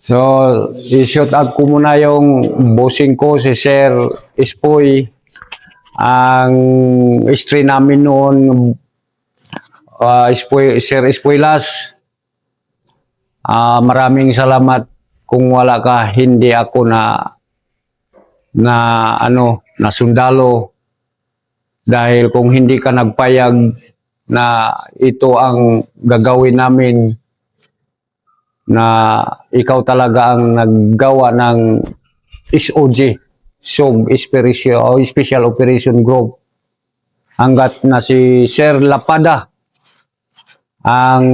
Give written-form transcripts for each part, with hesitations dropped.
So, i-shout out ko muna yung bossing ko, si Sir Ispoy. Ang history namin noon, Sir Ispoylas. Maraming salamat. Kung wala ka, hindi ako na sundalo. Dahil kung hindi ka nagpayag na ito ang gagawin namin, na ikaw talaga ang naggawa ng SOG, Special Operation Group. Hanggat na si Sir Lapada ang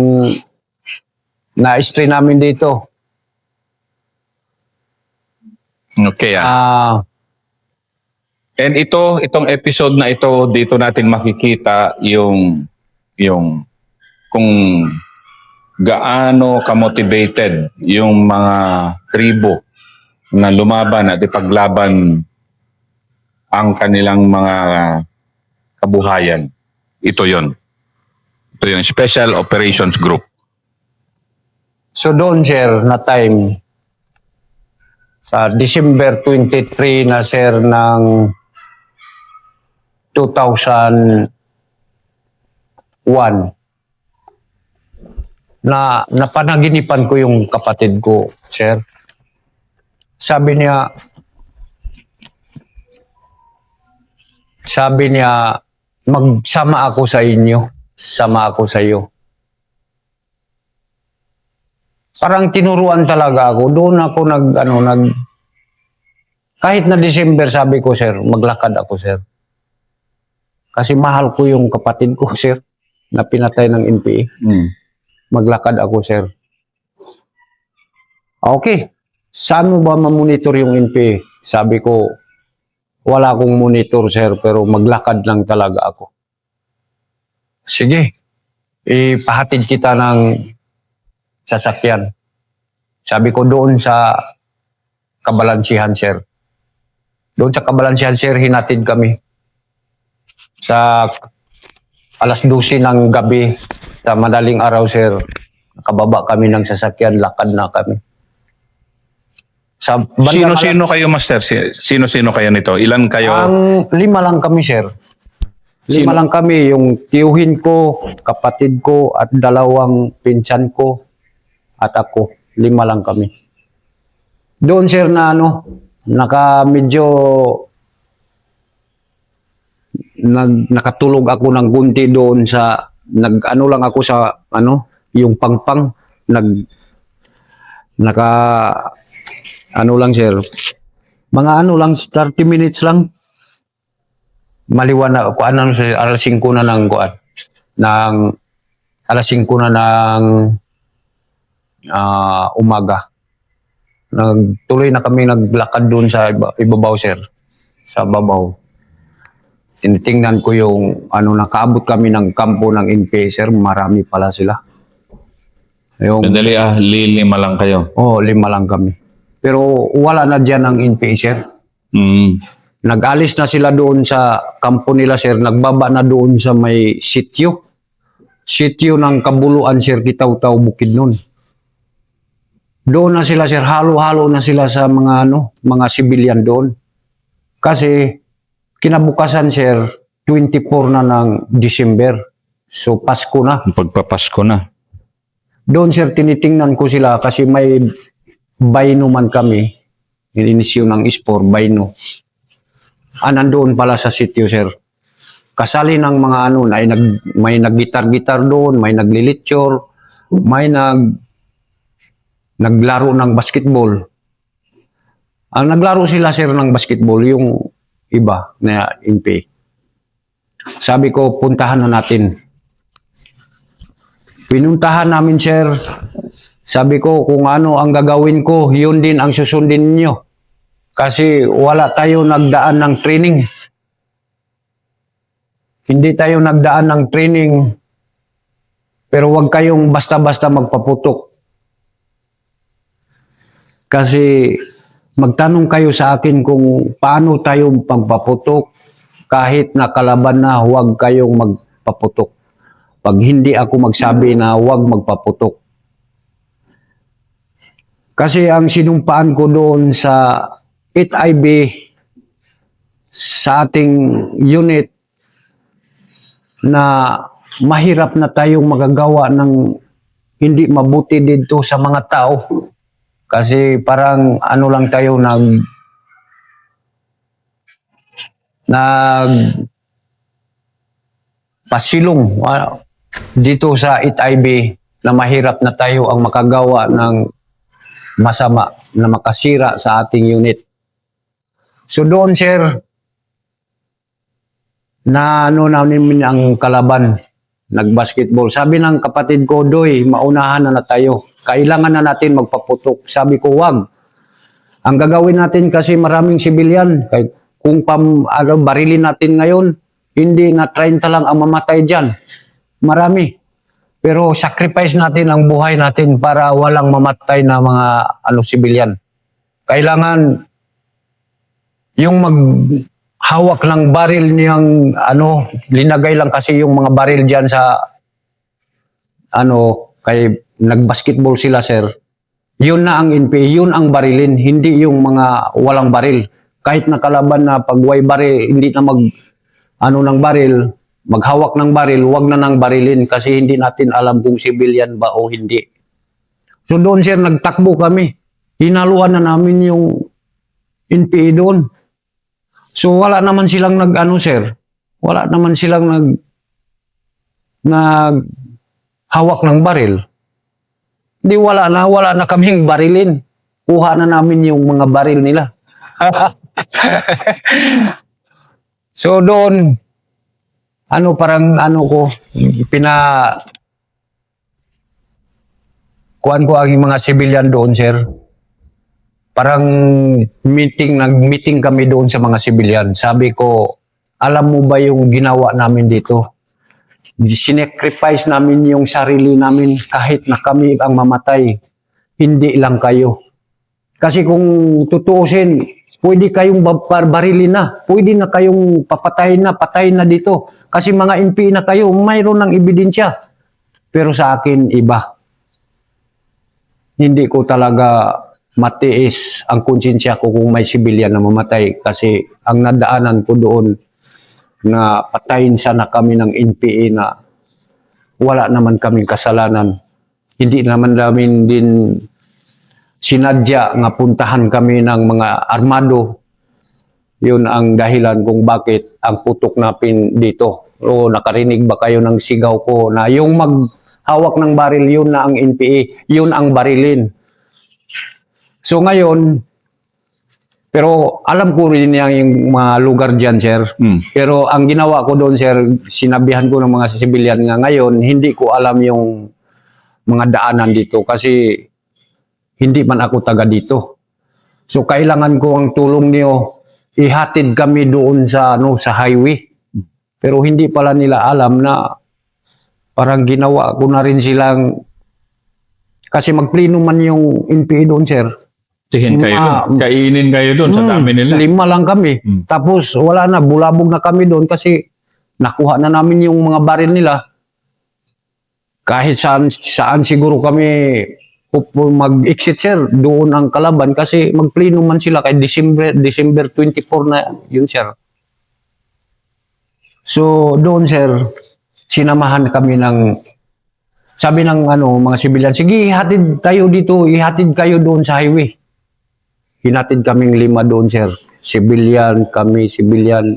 na-stray namin dito. Okay. And itong episode na ito, dito natin makikita yung kung gaano ka-motivated yung mga tribo na lumaban at ipaglaban ang kanilang mga kabuhayan. Ito yon Special Operations Group. So doon, sir, na time, sa December 23 na, sir, ng 2001, na napanaginipan ko yung kapatid ko, sir. Sabi niya, magsama ako sa inyo, sama ako sa iyo. Parang tinuruan talaga ako. Doon ako kahit na December, sabi ko, sir, maglakad ako, sir. Kasi mahal ko yung kapatid ko, sir, na pinatay ng NPA. Maglakad ako, sir. Okay. Saan mo ba mamonitor yung NPA? Sabi ko, wala akong monitor, sir, pero maglakad lang talaga ako. Sige. Ipahatid kita ng sasakyan. Sabi ko, doon sa Kabalansihan, sir. Doon sa Kabalansihan, sir, hinatid kami. Sa alas 12 ng gabi, sa madaling araw, sir, nakababa kami ng sasakyan, lakad na kami. Sino-sino kayo, Master? Sino-sino kayo nito? Ilan kayo? Ang 5 lang kami, sir. 5 lang kami, yung tiyuhin ko, kapatid ko, at 2 pinsan ko, at ako. 5 lang kami. Doon, sir, na medyo nakatulog ako ng gunti doon sa lang ako sa yung pangpang lang, sir, mga lang 30 minutes lang maliwanag ako alas 5 na ng umaga. Nagtuloy na kami naglakad doon sa ibabaw, sir, sa babaw. Tinitingnan ko yung nakaabot kami ng kampo ng NPA, sir. Marami pala sila. Sandali, 5 lang kayo. Oo, 5 lang kami. Pero wala na dyan ang NPA, sir. Nag-alis na sila doon sa kampo nila, sir. Nagbaba na doon sa may sityo. Sityo ng Kabuluan, sir, Kitaw-Taw, Bukidnon. Doon na sila, sir. Halo-halo na sila sa mga civilian doon. Kasi kinabukasan, sir, 24 na ng December. So, Pasko na. Pagpapasko na. Doon, sir, tinitingnan ko sila kasi may bayno man kami. Inisyo ng ISPOR, bayno. Nandoon pala sa sityo, sir. Kasali ng mga may nag-gitar-gitar doon, may naglilitsyor, may naglaro ng basketball. Ang naglaro sila, sir, ng basketball, yung iba na NPA. Sabi ko, puntahan na natin. Pinuntahan namin, sir. Sabi ko, kung ano ang gagawin ko, yun din ang susundin niyo. Kasi wala tayo nagdaan ng training. Hindi tayo nagdaan ng training. Pero huwag kayong basta-basta magpaputok. Kasi magtanong kayo sa akin kung paano tayo magpaputok. Kahit nakalaban na, huwag kayong magpaputok. Pag hindi ako magsabi na huwag magpaputok. Kasi ang sinumpaan ko doon sa 8IB sa ating unit na mahirap na tayong magagawa ng hindi mabuti dito sa mga tao. Kasi parang ano lang tayo pasilong dito sa 8IB na mahirap na tayo ang makagawa ng masama na makasira sa ating unit. So doon, sir, na ano namin ang kalaban, nagbasketball. Sabi ng kapatid ko, Doy, maunahan na tayo. Kailangan na natin magpaputok. Sabi ko, wag. Ang gagawin natin kasi maraming sibilyan. Kung barilin natin ngayon, hindi na 30 lang ang mamatay dyan. Marami. Pero sacrifice natin ang buhay natin para walang mamatay na mga sibilyan. Kailangan yung hawak ng baril niyang linagay lang kasi yung mga baril diyan sa kay nagbasketball sila, sir. Yun na ang NPA, yun ang barilin, hindi yung mga walang baril. Kahit nakalaban na pag way baril, hindi na ng baril, maghawak ng baril, wag na nang barilin kasi hindi natin alam kung civilian ba o hindi. So doon, sir, nagtakbo kami. Hinaluan na namin yung NPA doon. So wala naman silang sir. Wala naman silang hawak ng baril. Di wala na kaming barilin. Kuha na namin yung mga baril nila. So doon, kuhaan ko ang mga civilian doon, sir. Parang nag-meeting kami doon sa mga civilian. Sabi ko, alam mo ba yung ginawa namin dito? Sinecrifice namin yung sarili namin kahit na kami ang mamatay. Hindi lang kayo. Kasi kung tutuusin, pwede kayong barilin na. Pwede na kayong patayin na dito. Kasi mga NPA na kayo, mayroon ng ebidensya. Pero sa akin, iba. Hindi ko talaga matiis ang konsensya ko kung may sibilyan na mamatay kasi ang nadaanan ko doon na patayin sana kami ng NPA na wala naman kaming kasalanan. Hindi naman namin din sinadya nga puntahan kami ng mga armado. Yun ang dahilan kung bakit ang putok natin dito. O nakarinig ba kayo ng sigaw ko na yung maghawak ng baril, yun na ang NPA, yun ang barilin. So ngayon, pero alam ko rin yung mga lugar dyan, sir. Pero ang ginawa ko doon, sir, sinabihan ko ng mga sibilyan nga ngayon, hindi ko alam yung mga daanan dito kasi hindi man ako taga dito. So kailangan ko ang tulong niyo, ihatid kami doon sa highway. Pero hindi pala nila alam na parang ginawa ko na rin silang kasi magpleno man yung NPA doon, sir. Kainin kayo doon sa dami nila. 5 lang kami. Tapos wala na, bulabog na kami doon kasi nakuha na namin yung mga baril nila. Kahit saan siguro kami mag-exit, sir, doon ang kalaban kasi magpleno man sila kay December 24 na yun, sir. So doon, sir, sinamahan kami sabi ng mga sibilyan, sige, ihatid tayo dito, ihatid kayo doon sa highway. Hinatid kaming 5 doon, sir. Sibilyan,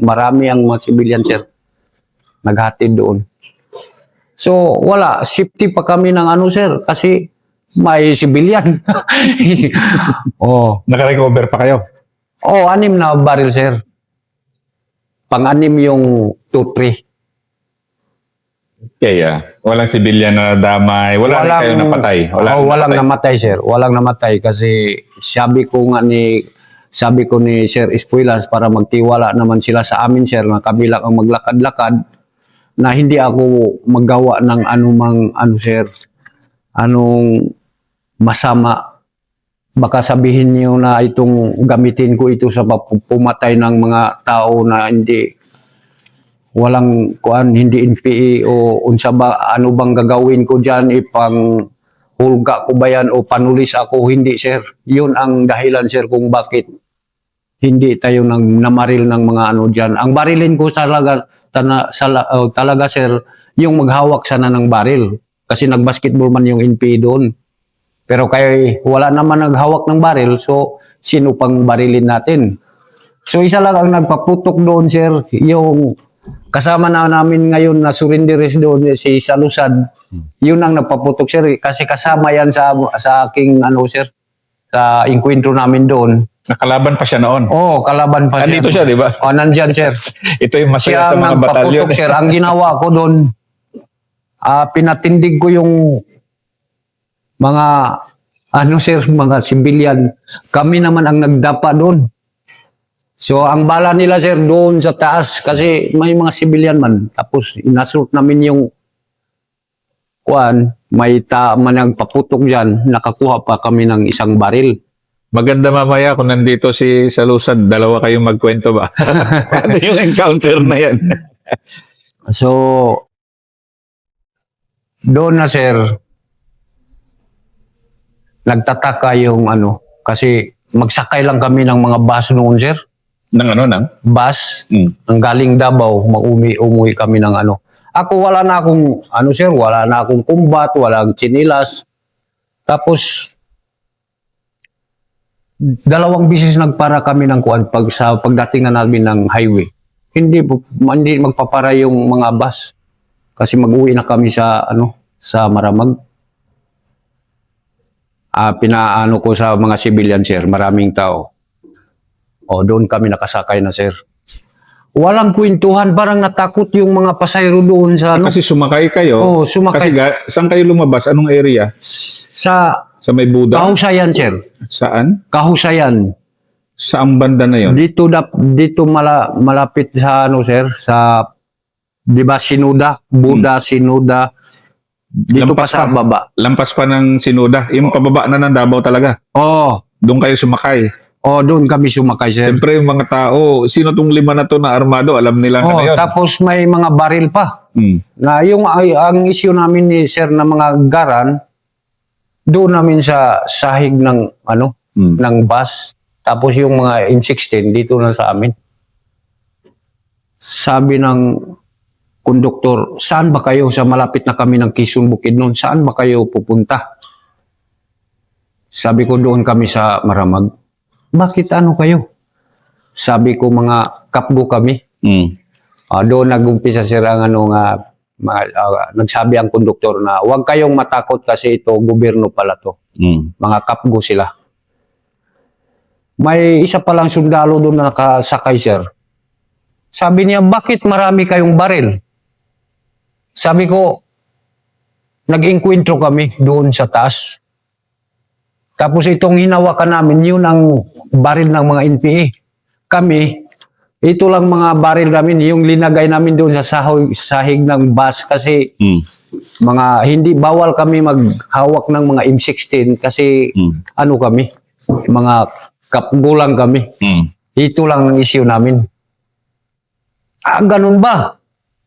marami ang mga sibilyan, sir. Naghatid doon. So, wala. Safety pa kami ng sir. Kasi may sibilyan. Naka-recover pa kayo? 6 na baril, sir. Pang-6 yung 2-3. Kaya, walang civilian na damay. Wala rin kayo napatay. Walang namatay, sir. Walang namatay kasi sabi ko ni Sir Espuelas para magtiwala naman sila sa amin, sir, na kami lang ang maglakad-lakad na hindi ako magawa ng sir, anong masama. Baka sabihin niyo na itong gamitin ko ito sa pumatay ng mga tao na walang hindi NPA o unsa ba bang gagawin ko diyan hulga ko ba yan o panulis ako? Hindi, sir. Yun ang dahilan, sir, kung bakit hindi tayo namaril ng mga ano dyan. Ang barilin ko talaga, sir, yung maghawak sana ng baril. Kasi nag-basketball man yung NPA doon. Pero kaya wala naman naghawak ng baril, so sino pang barilin natin? So isa lang ang nagpaputok doon, sir, yung kasama na namin ngayon na surrenderes doon, si Salusad. Yun ang nagpaputok, sir, kasi kasama yan sa aking ano, sir, sa inkwentro namin doon. Nakalaban pa siya noon. Oo, kalaban pa siya. Andito siya, di ba? O, nandyan, sir. Ito yung masaya Siya sa mga batalyon. nagpaputok, sir. Ang ginawa ko doon, pinatindig ko yung mga, ano, sir, mga civilian. Kami naman ang nagdapa doon. So, ang bala nila, sir, doon sa taas, kasi may mga civilian man. Tapos, inasult namin yung may nagpaputok dyan, nakakuha pa kami ng isang baril. Maganda mamaya kung nandito si Salusan, dalawa kayong magkwento ba? Ano yung encounter na yan? So, doon na, sir, nagtataka yung ano, kasi magsakay lang kami ng mga bus noon, sir. Nang ano nang? Bus, Mm. ang galing Davao, umuwi kami ng ano. Ako wala na akong, ano, sir, wala na akong kumbat, walang chinilas. Tapos, 2 bisis nagpara kami ng kuan sa pagdating na namin ng highway. Hindi magpapara yung mga bus kasi mag-uwi na kami sa sa Maramag. Pinaano ko sa mga civilian, sir, maraming tao. O doon kami nakasakay na, sir. Walang kwentuhan, parang natakot yung mga pasayro doon sa ano. Kasi sumakay kayo. Oo, sumakay. Kasi saan kayo lumabas? Anong area? Sa May Buda? Kahusayan, sir. Saan? Kahusayan. Saang banda na yon? Dito malapit sa ano, sir, sa 'di ba Sinuda, Buda, Sinuda. Dito pa sa baba. Lampas pa ng Sinuda. Yung pababa na ng Davao talaga. Oo. Doon kayo sumakay. Doon kami sumakay, sir. Siyempre yung mga tao, sino tong 5 na to na armado, alam nila na yun. Tapos may mga baril pa. Hmm. Na ang issue namin ni sir na mga garan, doon namin sa sahig ng ng bus. Tapos yung mga M16 dito na sa amin. Sabi ng konduktor, saan ba kayo? Sa malapit na kami ng Quezon Bukidnon, saan ba kayo pupunta? Sabi ko, doon kami sa Maramag. Bakit ano kayo? Sabi ko, mga kapgo kami. Doon nag-umpisa sir ang nagsabi ang konduktor na huwag kayong matakot kasi ito, gobyerno pala to. Mga kapgo sila. May isa palang sundalo doon na nakasakay, sir. Sabi niya, bakit marami kayong baril? Sabi ko, nag-inkwentro kami doon sa taas. Tapos itong hinawakan namin, yun ang baril ng mga NPA. Kami, ito lang mga baril namin, yung linagay namin doon sa sahig ng bus kasi hindi bawal kami maghawak ng mga M16 kasi kami, mga kapgulang kami. Ito lang ang issue namin. Ganun ba?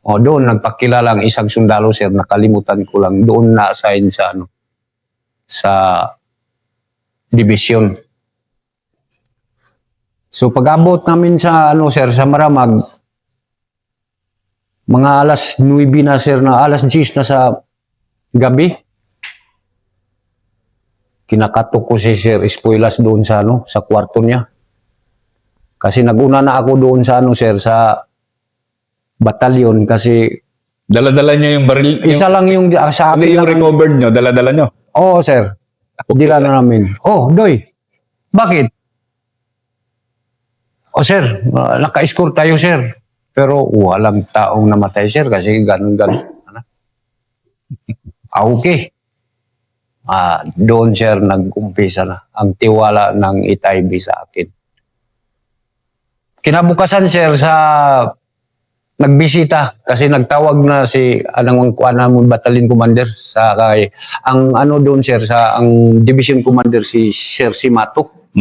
Doon nagpakilala ang isang sundalo, sir, nakalimutan ko lang, doon na-assign sa division. So pag-abot namin sa sir, sa Maramag, mga alas 9 na, sir, na alas 10 na sa gabi. Kinakatok ko si Sir Espuelas doon sa sa kwarto niya. Kasi naguna na ako doon sa sir, sa batalyon kasi dala-dala niyo yung baril. Isa lang yung sa akin yung lang recovered nyo, dala-dala nyo. Oo, sir. Dila na namin. Doy. Bakit? Sir, naka-score tayo, sir. Pero walang taong namatay, sir, kasi ganun-ganun. Okay. Doon, sir, nag-umpisa na ang tiwala ng ITIB sa akin. Kinabukasan, sir, nagbisita kasi nagtawag na si battalion commander ang doon, sir, ang division commander si Sir Simato.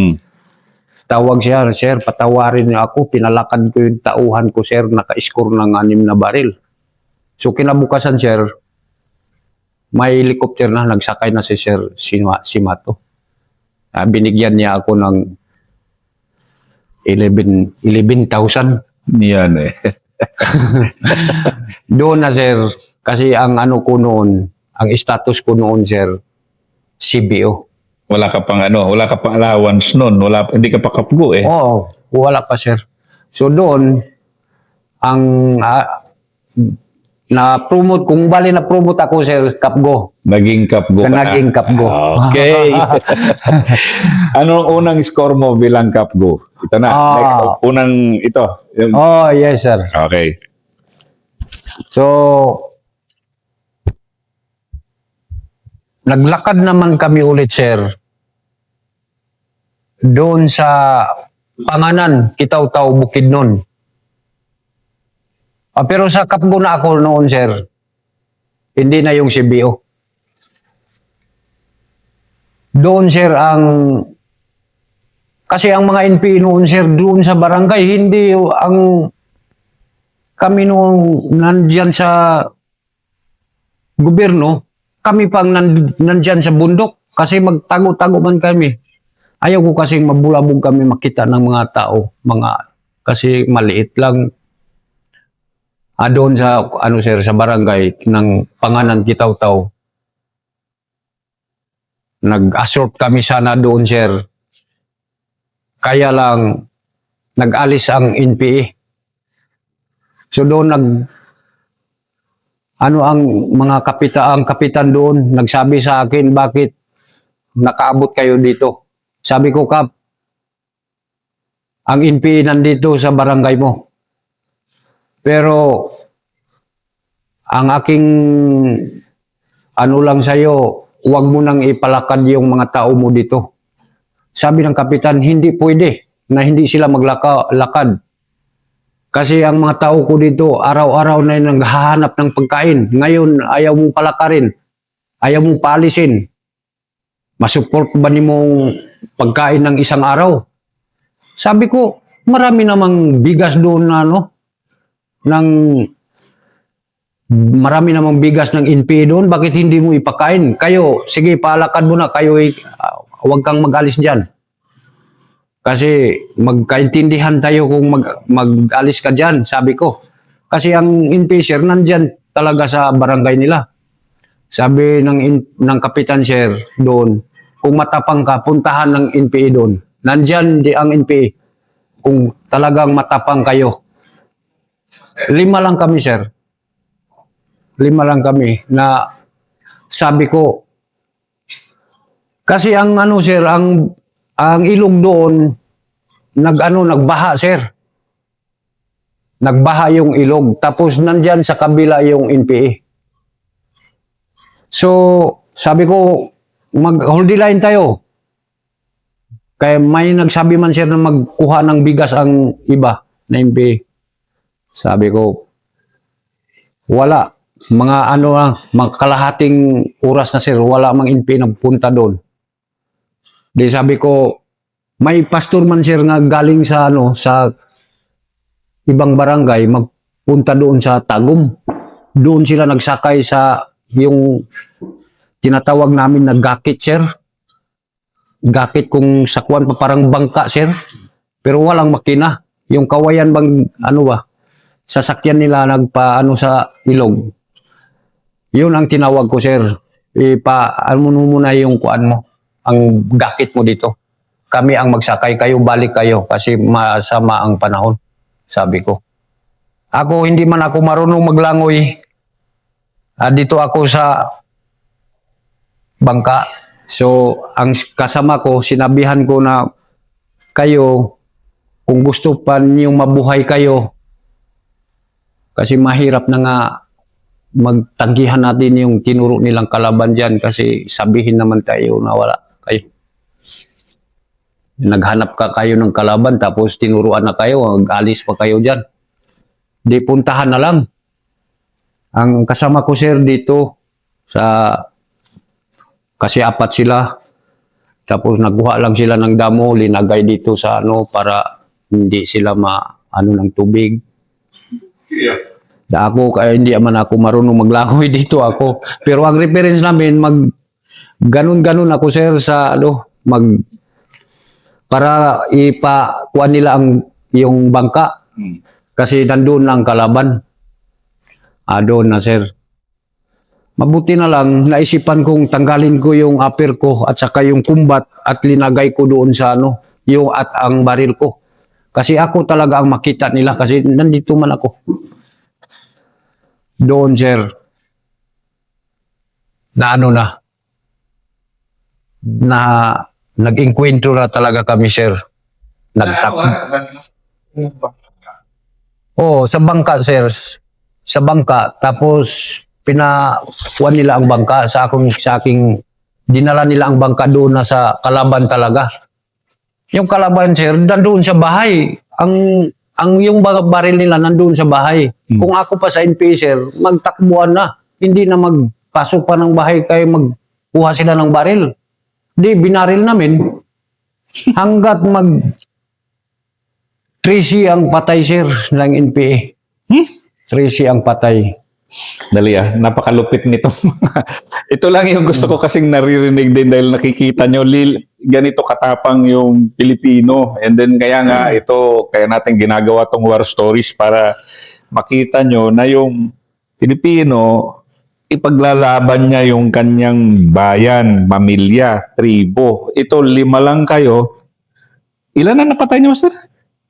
Tawag siya, sir, patawarin niyo ako, pinalakad ko yung tauhan ko, sir, naka-score ng 6 na baril. So kinabukasan, sir, may helicopter na, nagsakay na si Sir si Mato. Binigyan niya ako ng 11,000. Yan eh. Doon na, sir, kasi ang ano ko noon, ang status ko noon, sir, CBO. Wala ka pang allowance noon. Hindi ka pa kapgo eh. Oo, wala pa, sir. So doon, ang na-promote, kung bali na-promote ako, sir, kapgo. Naging kapgo ka na. Naging kapgo. Okay. Anong unang score mo bilang kapgo? Ito na. Next, unang ito. Oh, yes, sir. Okay. So, naglakad naman kami ulit, sir. Doon sa Panganan, Kitaw-Taw, Bukidnon. Pero sa kapgo na ako noon, sir, hindi na yung CBO. Doon, sir, kasi ang mga NPA noon, sir, doon sa barangay, hindi kami noong nandyan sa gobyerno, kami pang nandyan sa bundok kasi magtago-tago man kami. Ayaw ko kasing mabulabog kami makita ng mga tao, kasi maliit lang. Doon sa, sir, sa barangay ng Panganan, Kitaw-Taw. Nag-assort kami sana doon, sir. Kaya lang, nag-alis ang NPA. So doon ang mga kapitan doon, nagsabi sa akin, bakit nakaabot kayo dito? Sabi ko, Kap, ang NPA nandito sa barangay mo. Pero, ang aking lang sa'yo, huwag mo nang ipalakad yung mga tao mo dito. Sabi ng kapitan, hindi pwede na hindi sila maglakad. Kasi ang mga tao ko dito, araw-araw na naghahanap ng pagkain. Ngayon, ayaw mong palakarin. Ayaw mong paalisin. Masupport ba ni mong pagkain ng isang araw? Sabi ko, marami namang bigas doon na marami namang bigas ng NPA doon. Bakit hindi mo ipakain? Kayo, sige, palakad mo na. Kayo, huwag kang mag-alis dyan. Kasi magkaintindihan tayo kung mag-alis ka dyan, sabi ko. Kasi ang NPA, sir, nandyan talaga sa barangay nila. Sabi ng kapitan, sir, doon, kung matapang ka, puntahan ng NPA doon. Nandyan ang NPA. Kung talagang matapang kayo. 5 lang kami, sir. 5 lang kami na sabi ko, kasi sir, ang ilog doon, nagbaha, sir. Nagbaha yung ilog. Tapos nandyan sa kabila yung NPA. So, sabi ko, mag-hold line tayo. Kaya may nagsabi man, sir, na magkuha ng bigas ang iba na NPA. Sabi ko, wala. Mga kalahating oras na, sir, wala mang NPA nagpunta doon. Di sabi ko, may pastor man, sir, nga galing sa sa ibang barangay, magpunta doon sa Tagum. Doon sila nagsakay sa yung tinatawag namin na gakit, sir. Gakit kung sakwan pa parang bangka, sir. Pero walang makina. Yung kawayan bang sasakyan nila sa ilog. Yun ang tinawag ko, sir. Muna yung kuan mo. Ang gakit mo dito. Kami ang magsakay, kayo balik kayo kasi masama ang panahon, sabi ko. Hindi man ako marunong maglangoy. Dito ako sa bangka. So, ang kasama ko, sinabihan ko na kayo, kung gusto pa niyong mabuhay kayo, kasi mahirap na nga magtanggihan natin yung tinuro nilang kalaban dyan kasi sabihin naman tayo na wala kayo. Naghanap kayo ng kalaban tapos tinuruan na kayo, mag-alis pa kayo dyan. Di puntahan na lang. Ang kasama ko, sir, dito kasi 4 sila. Tapos nagkuha lang sila ng damo, linagay dito sa para hindi sila ng tubig. Ako, kaya hindi man ako marunong maglangoy dito ako. Pero ang reference namin, ganun-ganun ako sir sa para ipakuan nila yung bangka. Kasi nandun ang kalaban. Doon na sir. Mabuti na lang, naisipan kong tanggalin ko yung upper ko at saka yung kumbat at linagay ko doon sa yung at ang baril ko. Kasi ako talaga ang makita nila kasi nandito man ako. Doon, sir, na nag-inkwentro na talaga kami, sir. Sa bangka, sir. Sa bangka. Tapos, pinakuan nila ang bangka sa aking, dinala nila ang bangka doon na sa kalaban talaga. Yung kalaban, sir, nandoon sa bahay. Yung baril nila nandoon sa bahay. Kung ako pa sa NPA, sir, magtakbuhan na. Hindi na magpasok pa ng bahay kayo magkuha sila ng baril. Di, binaril namin. Hanggat 3C ang patay, sir, ng NPA. 3C ang patay. Dali napakalupit nito. Ito lang yung gusto ko kasing naririnig din dahil nakikita nyo, ganito katapang yung Pilipino. And then kaya natin ginagawa tong war stories para makita nyo na yung Pilipino, ipaglalaban niya yung kanyang bayan, pamilya, tribo. Ito, 5 lang kayo. Ilan na napatay niyo, Master?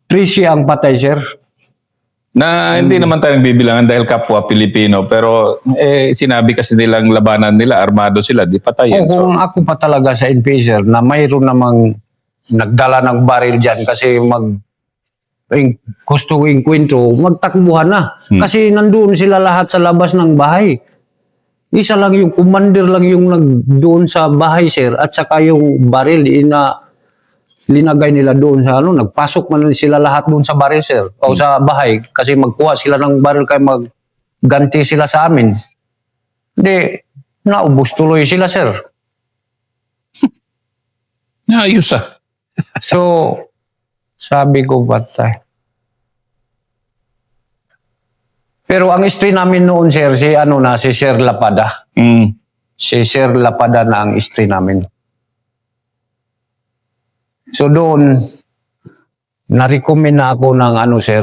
3C ang patay, sir. Na hindi naman tayo bibilangan dahil kapwa Pilipino, pero sinabi kasi nilang labanan nila, armado sila, di patayin. Kung ako pa talaga sa NPA, sir, na mayroon namang nagdala ng baril dyan kasi gusto ko inkwentro, magtakbuhan na. Kasi nandoon sila lahat sa labas ng bahay. Isa lang yung commander lang yung doon sa bahay, sir, at saka yung baril linagay nila doon sa nagpasok man sila lahat doon sa baril, sir, o sa bahay kasi magkuha sila ng baril kay magganti sila sa amin. Hindi, naubos tuloy sila, sir. Ayos So, sabi ko, patay. Pero ang istri namin noon, sir, si Sir Lapada. Si Sir Lapada na ang istri namin. So doon, na-recommend na ako ng sir,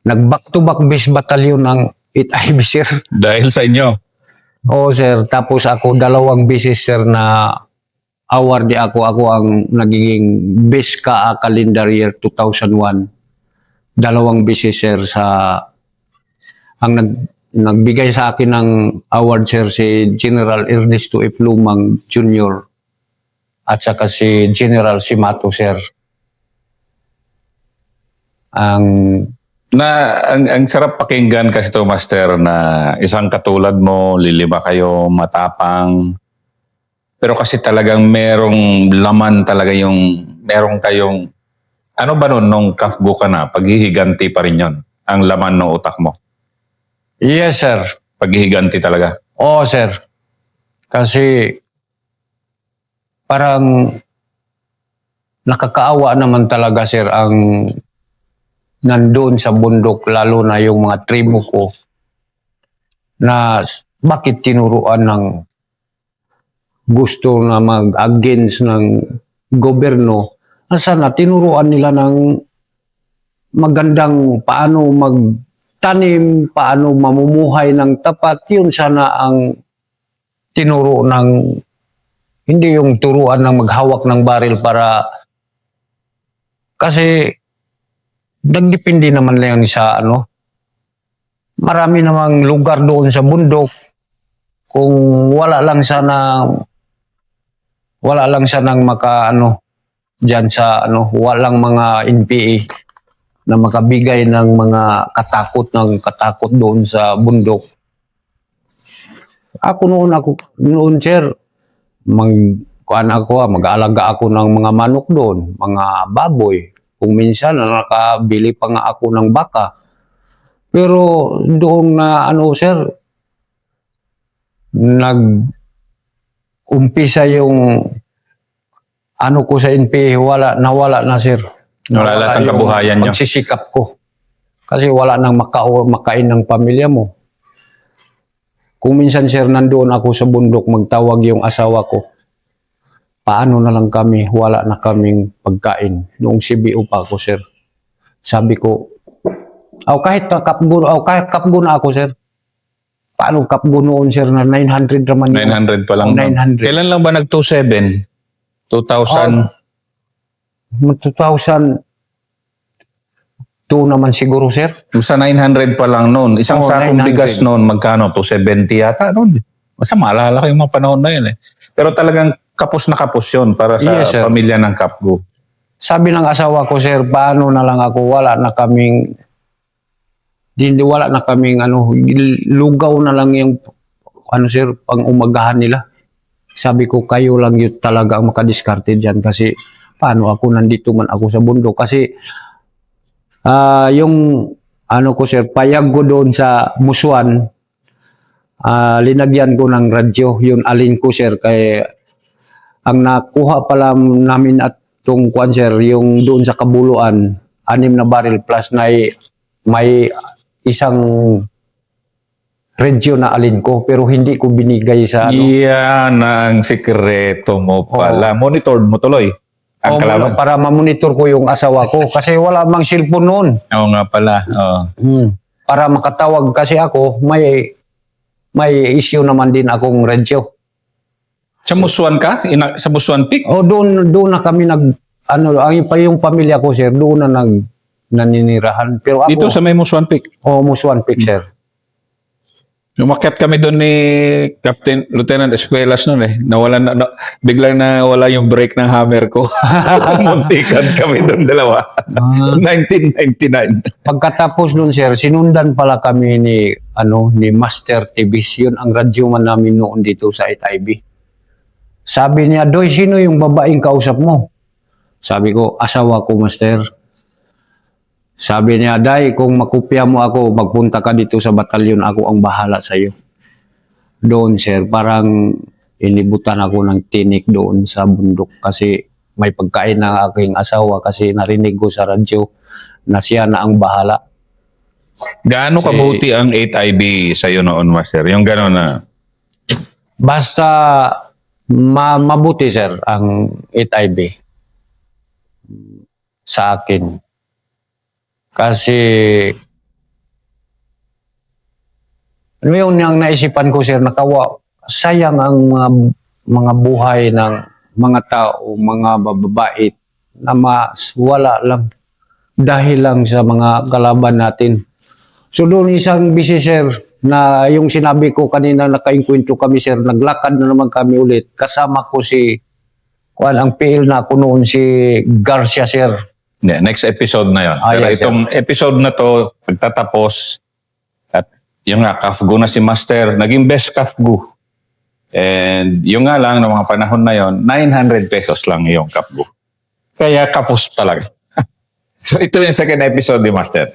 nag-back-to-back base battalion ng 8IB, sir. Dahil sa inyo? Oo, sir. Tapos ako 2 beses, sir, na award di ako. Ako ang nagiging best calendar year 2001. 2 beses, sir, nagbigay sa akin ng award, sir, si General Ernesto F. Lumang Jr. at saka si General Simato, sir. Ang sarap pakinggan kasi to, Master, na isang katulad mo, 5 kayo, matapang. Pero kasi talagang merong laman talaga merong kayong, ano ba nun, nung kafgo ka na, paghihiganti pa rin yun, ang laman ng utak mo. Yes, sir. Paghihiganti talaga. Oo, sir. Kasi parang nakakaawa naman talaga, sir, ang nandoon sa bundok, lalo na yung mga tribo ko, na bakit tinuruan ng gusto na mag-against ng gobyerno, na sana tinuruan nila ng magandang paano magtanim, paano mamumuhay ng tapat. Yun sana ang tinuro ng, hindi yung turuan ng maghawak ng baril para, kasi nagdepende naman lang sa marami namang lugar doon sa bundok. Kung wala lang sanang diyan sa walang mga NPA na makabigay ng mga katakot doon sa bundok. Ako noon, sir, mag-aalaga ako ng mga manok doon, mga baboy. Kung minsan nakabili pa nga ako ng baka. Pero doon na sir, nag-umpisa yung ko sa NPA, nawala na, sir. Nawala ang kabuhayan nyo. Pagsisikap ko. Kasi wala nang makain ng pamilya mo. Kung minsan sir, nandoon ako sa bundok, magtawag yung asawa ko. Paano na lang kami, wala na kaming pagkain. Noong CBO pa ako sir. Sabi ko, kahit kapgo na ako sir. Paano kapgo noon sir na 900 naman yun? 900 pa lang. Oh, no? 900. Kailan lang ba nag-27? 2000? 2002 naman siguro sir. Sa 900 pa lang noon. Isang Oo, sakong 900. bigas noon, magkano? 270 yata noon. Basta maalala ko yung mga panahon na yun eh. Pero talagang kapos na kapos yun para sa Yes, sir. pamilya ng Kapgo. Sabi ng asawa ko, sir, paano na lang ako, wala na kaming lugaw na lang yung sir, pang umagahan nila. Sabi ko, kayo lang yun talaga ang makadiskarte dyan kasi paano ako, nandito man ako sa bundok. Kasi yung ko sir, payag ko doon sa Musuan, linagyan ko ng radyo, yun alin ko sir, kay ang nakuha pala namin at itong sir, yung doon sa Kabuluan, 6 na barrel plus na may isang radyo na alin ko, pero hindi ko binigay sa Yan ang sikreto mo pala. Monitored mo tuloy ang kalaban. para mamonitor ko yung asawa ko kasi wala mang cellphone noon. Oo nga pala. Oo. Para makatawag kasi ako, may issue naman din akong radyo. Sa Musuan ka? Sa Musuan Peak? Doon na kami yung pamilya ko sir, doon na naninirahan. Pero ako, Dito sa may Musuan Peak. Musuan Peak sir. Umakyat kami doon ni Lieutenant Escuelas noon eh. Biglang nawala yung brake ng hammer ko. Muntikan kami doon dalawa. 1999. Pagkatapos nun sir, sinundan pala kami ni Master Tibis. Yun ang radyo man namin noon dito sa ITIB. Sabi niya, Doy, sino yung babaeng kausap mo? Sabi ko, asawa ko, Master. Sabi niya, Day, kung makopya mo ako, magpunta ka dito sa batalyon, ako ang bahala sa iyo. Doon, sir, parang inibutan ako ng tinik doon sa bundok kasi may pagkain ng aking asawa kasi narinig ko sa radyo na siya na ang bahala. Gaano kabuti ang 8IB sa iyo noon, Master? Yung gano'n na... Basta mabuti, sir, ang 8IB sa akin. Kasi yun yung naisipan ko sir, sayang ang mga buhay ng mga tao, mga bababait na wala lang dahil lang sa mga kalaban natin. So doon isang busy sir na yung sinabi ko kanina, nakainkwento kami sir, naglakad na naman kami ulit. Kasama ko ang PL na ako noon, si Garcia sir. Yeah, next episode na yun. Pero yes, itong episode na to, pagtatapos, at yung nga, Kafgo na si Master, naging best Kafgo. And yung nga lang, ng mga panahon na yon, 900 pesos lang yung Kafgo. Kaya kapos talaga. So ito yung second episode ni Master.